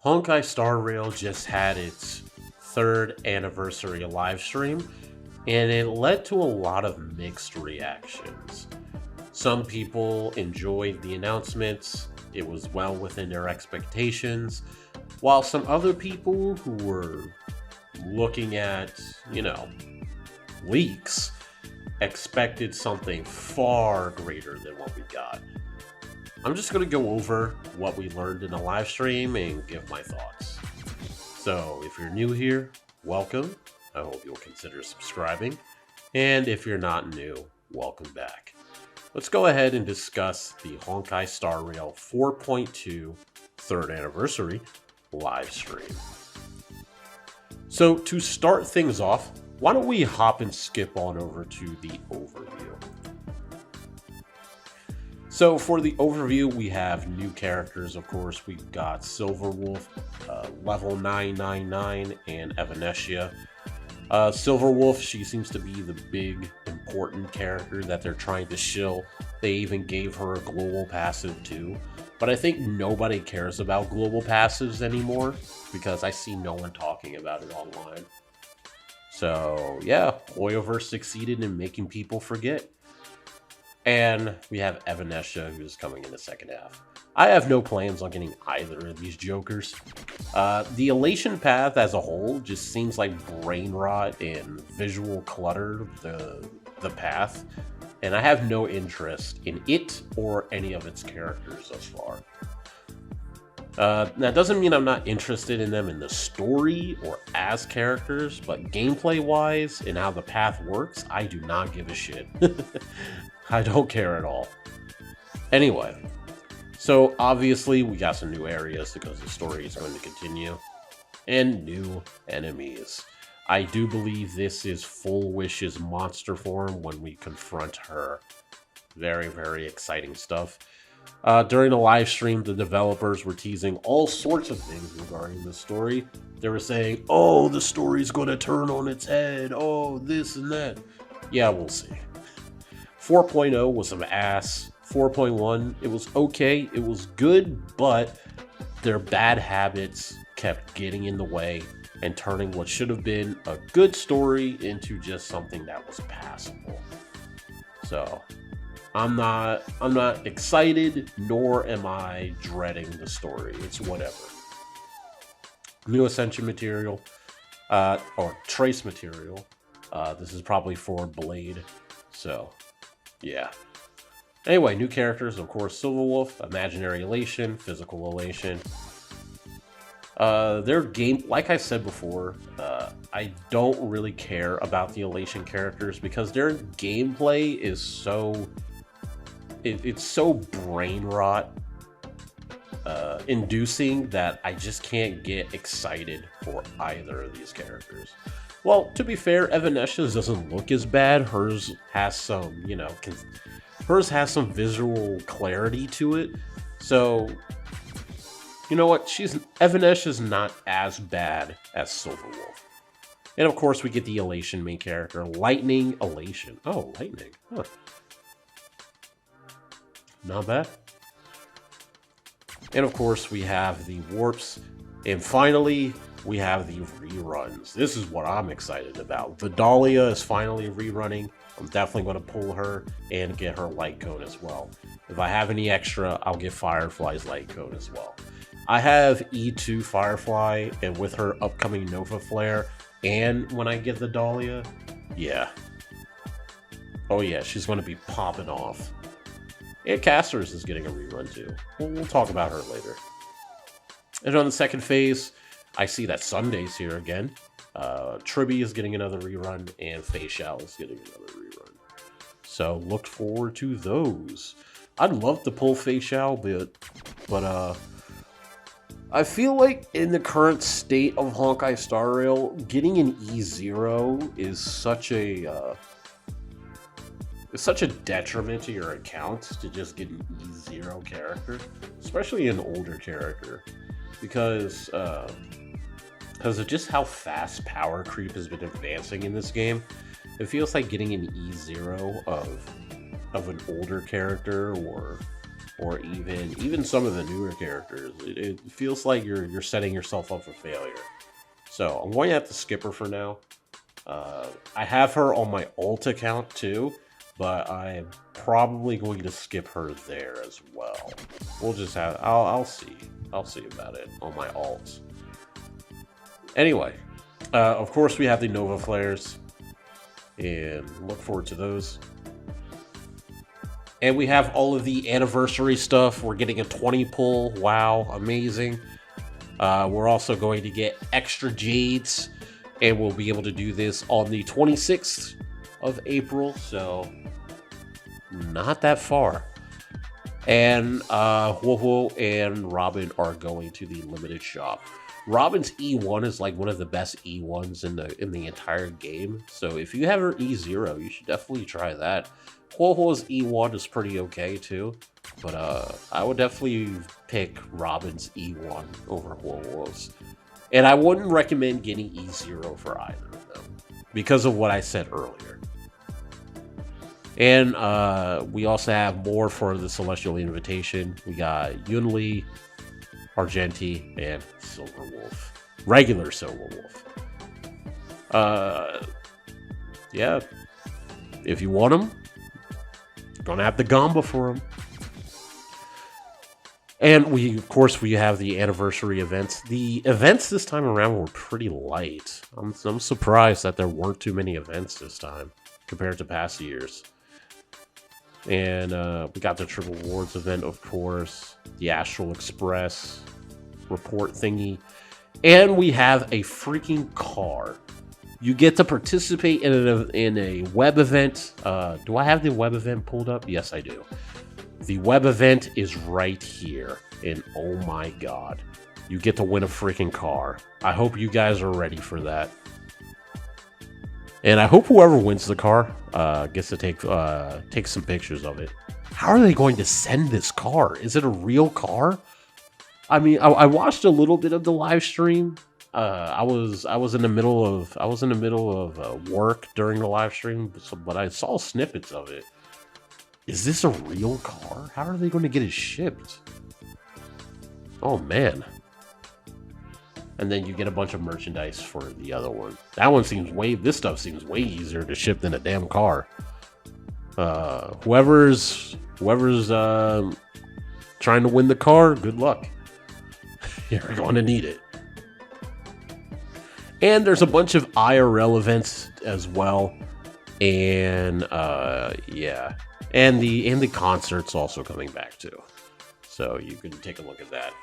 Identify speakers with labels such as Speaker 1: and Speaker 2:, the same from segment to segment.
Speaker 1: Honkai Star Rail just had its third anniversary live stream, and it led to a lot of mixed reactions. Some people enjoyed the announcements, it was well within their expectations, while some other people who were looking at, leaks expected something far greater than what we got. I'm just going to go over what we learned in the live stream and give my thoughts. So, if you're new here, welcome. I hope you'll consider subscribing. And if you're not new, welcome back. Let's go ahead and discuss the Honkai Star Rail 4.2 3rd anniversary live stream. So, to start things off, why don't we hop and skip on over to the overview. So for the overview, we have new characters, of course. We've got Silverwolf, level 999, and Evanesia. Silverwolf, she seems to be the big, important character that they're trying to shill. They even gave her a global passive too. But I think nobody cares about global passives anymore, because I see no one talking about it online. So yeah, Hoyoverse succeeded in making people forget. And we have Evanesia, who's coming in the second half. I have no plans on getting either of these jokers. The Elation path as a whole just seems like brain rot and visual clutter, the path. And I have no interest in it or any of its characters thus far. That doesn't mean I'm not interested in them in the story or as characters, but gameplay-wise and how the path works, I do not give a shit. I don't care at all. Anyway, so obviously we got some new areas because the story is going to continue, and new enemies. I do believe this is Full Wish's monster form when we confront her. Very, very exciting stuff. During the live stream, the developers were teasing all sorts of things regarding the story. They were saying, oh, the story's going to turn on its head. Oh, this and that. Yeah, we'll see. 4.0 was some ass. 4.1, it was okay. It was good, but their bad habits kept getting in the way and turning what should have been a good story into just something that was passable. So I'm not excited, nor am I dreading the story. It's whatever. New Ascension material, or trace material. This is probably for Blade. So, yeah. Anyway, new characters, of course, Silverwolf, Imaginary Elation, Physical Elation. Their game, like I said before, I don't really care about the Elation characters because their gameplay is so... It's so brain rot inducing that I just can't get excited for either of these characters. Well, to be fair, Evanesia's doesn't look as bad. Hers has some, hers has some visual clarity to it. So, you know what? Evanesia's not as bad as Silverwolf. And of course, we get the Elation main character, Lightning Elation. Oh, Lightning. Huh. Not bad. And of course, we have the warps. And finally, we have the reruns. This is what I'm excited about. Vidalia is finally rerunning. I'm definitely going to pull her and get her light cone as well. If I have any extra, I'll get Firefly's light cone as well. I have E2 Firefly, and with her upcoming Nova Flare, and when I get the Dahlia, yeah. Oh yeah, she's going to be popping off. And Casters is getting a rerun too. We'll talk about her later. And on the second phase, I see that Sunday's here again. Tribby is getting another rerun, and Facial is getting another rerun. So look forward to those. I'd love to pull Facial, but I feel like in the current state of Honkai Star Rail, getting an E0 is such a detriment to your account to just get an E0 character, especially an older character, because of just how fast power creep has been advancing in this game. It feels like getting an E0 of an older character or or even some of the newer characters. It feels like you're setting yourself up for failure. So I'm going to have to skip her for now. I have her on my alt account too, but I'm probably going to skip her there as well. We'll just have, I'll see about it on my alts. Anyway, of course we have the Nova Flares, and look forward to those. And we have all of the anniversary stuff. We're getting a 20 pull. Wow, amazing. We're also going to get extra Jades, and we'll be able to do this on the 26th of April, so not that far. And Ho-Ho and Robin are going to the limited shop. Robin's E1 is like one of the best E1s in the entire game, so if you have her E0, you should definitely try that. Ho-Ho's E1 is pretty okay too, but I would definitely pick Robin's E1 over Ho-Ho's. And I wouldn't recommend getting E0 for either of them, because of what I said earlier. And we also have more for the Celestial Invitation. We got Yunli, Argenti, and Silver Wolf. Regular Silver Wolf. Yeah. If you want them, gonna have the Gamba for them. And of course, we have the anniversary events. The events this time around were pretty light. I'm surprised that there weren't too many events this time compared to past years. And we got the Triple Rewards event, of course, the Astral Express report thingy, and we have a freaking car. You get to participate in a web event. Do I have the web event pulled up? Yes, I do. The web event is right here, and oh my god, you get to win a freaking car. I hope you guys are ready for that. And I hope whoever wins the car gets to take some pictures of it. How are they going to send this car? Is it a real car? I mean, I watched a little bit of the live stream. I was in the middle of work during the live stream, but I saw snippets of it. Is this a real car? How are they going to get it shipped? Oh man. And then you get a bunch of merchandise for the other one. This stuff seems way easier to ship than a damn car. Whoever's trying to win the car, good luck. You're going to need it. And there's a bunch of IRL events as well. And yeah. And the concert's also coming back too. So you can take a look at that.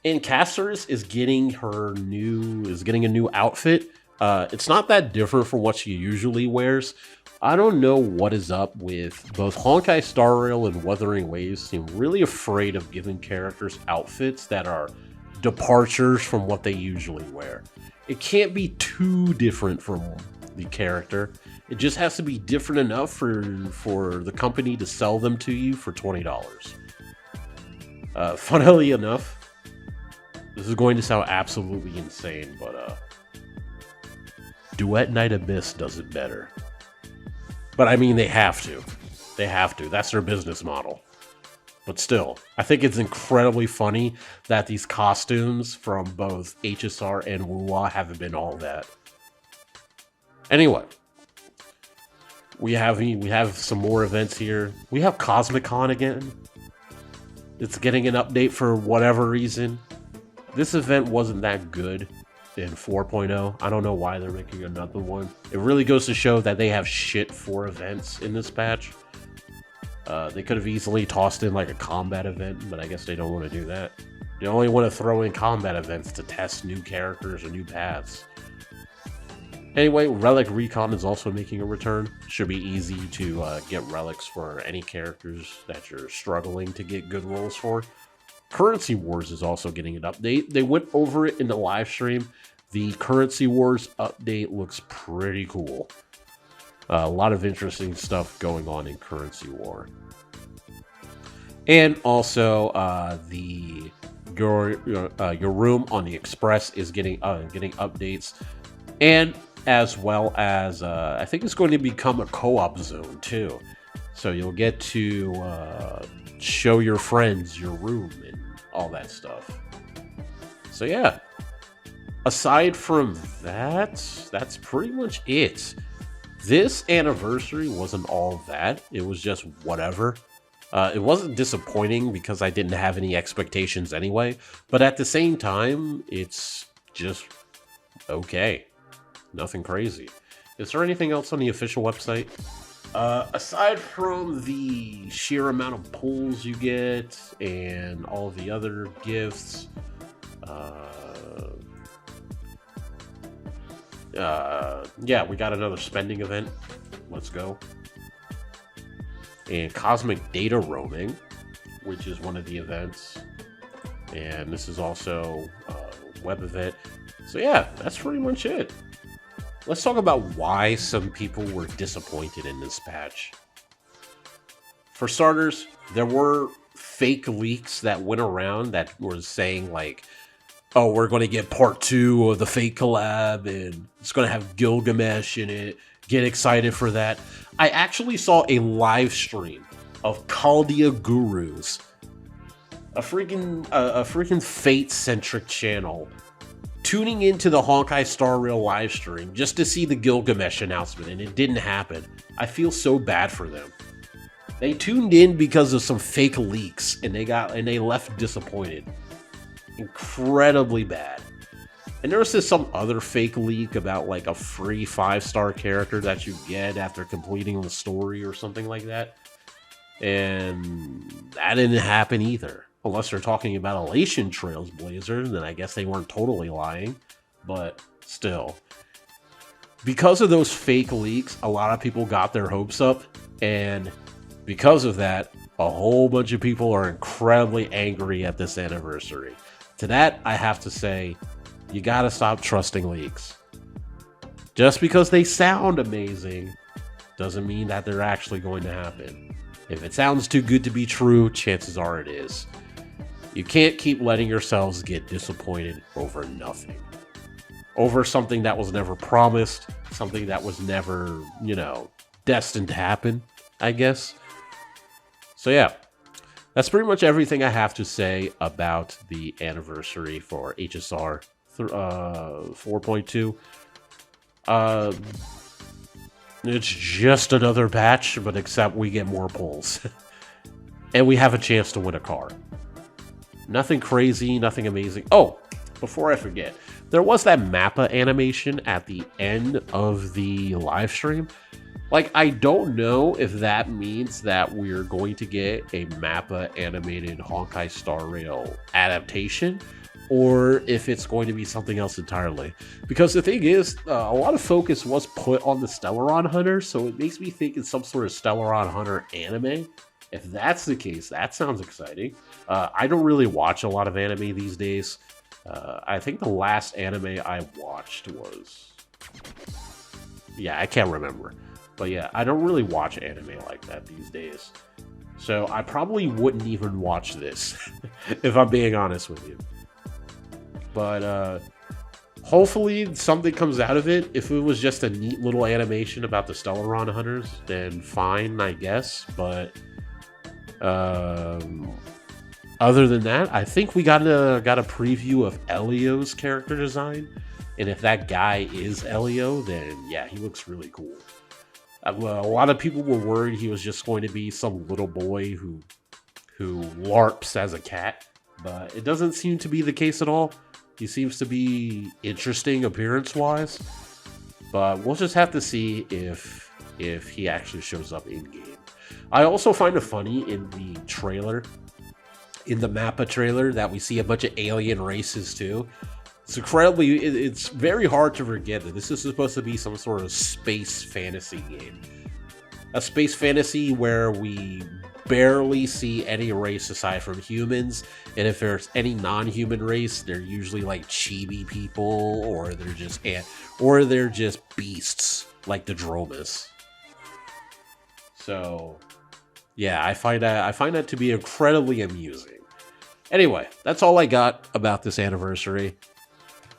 Speaker 1: And Cassers is getting a new outfit. It's not that different from what she usually wears. I don't know what is up with both Honkai Star Rail and Wuthering Waves. Seem really afraid of giving characters outfits that are departures from what they usually wear. It can't be too different from the character. It just has to be different enough for the company to sell them to you for $20. Funnily enough, this is going to sound absolutely insane, but Duet Night Abyss does it better. But I mean, they have to. They have to. That's their business model. But still, I think it's incredibly funny that these costumes from both HSR and Wuwa haven't been all that. Anyway, we have some more events here. We have Cosmic Con again. It's getting an update for whatever reason. This event wasn't that good in 4.0. I don't know why they're making another one. It really goes to show that they have shit for events in this patch. They could have easily tossed in like a combat event, but I guess they don't want to do that. They only want to throw in combat events to test new characters or new paths. Anyway, Relic Recon is also making a return. Should be easy to get relics for any characters that you're struggling to get good rolls for. Currency Wars is also getting an update. They went over it in the live stream. The Currency Wars update looks pretty cool. A lot of interesting stuff going on in Currency War. And also, your room on the Express is getting updates. And as well as, I think it's going to become a co-op zone too. So you'll get to show your friends your room and all that stuff. So yeah, aside from that, that's pretty much it. This anniversary wasn't all that. It was just whatever. It wasn't disappointing because I didn't have any expectations anyway, but at the same time, it's just okay. Nothing crazy. Is there anything else on the official website? Aside from the sheer amount of pulls you get and all the other gifts, yeah, we got another spending event. Let's go. And cosmic data roaming, which is one of the events. And this is also a web event. So yeah, that's pretty much it. Let's talk about why some people were disappointed in this patch. For starters, there were fake leaks that went around that were saying like, oh, we're going to get part 2 of the fake collab and it's going to have Gilgamesh in it. Get excited for that. I actually saw a live stream of Chaldea Gurus, a freaking Fate-centric channel, tuning into the Honkai Star Rail live stream just to see the Gilgamesh announcement, and it didn't happen. I feel so bad for them. They tuned in because of some fake leaks, and they left disappointed. Incredibly bad. And there was some other fake leak about like a free 5-star character that you get after completing the story or something like that. And that didn't happen either. Unless they're talking about Elation Trails Blazer, then I guess they weren't totally lying. But still. Because of those fake leaks, a lot of people got their hopes up. And because of that, a whole bunch of people are incredibly angry at this anniversary. To that, I have to say, you gotta stop trusting leaks. Just because they sound amazing doesn't mean that they're actually going to happen. If it sounds too good to be true, chances are it is. You can't keep letting yourselves get disappointed over nothing. Over something that was never promised, something that was never, destined to happen, I guess. So yeah. That's pretty much everything I have to say about the anniversary for HSR 4.2. It's just another patch, but except we get more pulls. And we have a chance to win a car. Nothing crazy, nothing amazing. Oh, before I forget, there was that Mappa animation at the end of the live stream. Like, I don't know if that means that we're going to get a Mappa animated Honkai Star Rail adaptation, or if it's going to be something else entirely. Because the thing is, a lot of focus was put on the Stellaron Hunter, so it makes me think it's some sort of Stellaron Hunter anime. If that's the case, that sounds exciting. I don't really watch a lot of anime these days. I think the last anime I watched was... yeah, I can't remember. But yeah, I don't really watch anime like that these days. So I probably wouldn't even watch this, if I'm being honest with you. But hopefully something comes out of it. If it was just a neat little animation about the Stellaron Hunters, then fine, I guess. But other than that, I think we got a preview of Elio's character design. And if that guy is Elio, then yeah, he looks really cool. A lot of people were worried he was just going to be some little boy who LARPs as a cat, but it doesn't seem to be the case at all. He seems to be interesting appearance-wise, but we'll just have to see if he actually shows up in-game. I also find it funny in the trailer, in the Mappa trailer, that we see a bunch of alien races too. It's very hard to forget that this is supposed to be some sort of space fantasy game. A space fantasy where we barely see any race aside from humans, and if there's any non-human race, they're usually like chibi people, or they're just beasts like the Dromas. So yeah, I find that to be incredibly amusing. Anyway, that's all I got about this anniversary.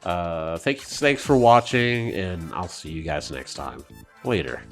Speaker 1: Thanks for watching, and I'll see you guys next time. Later.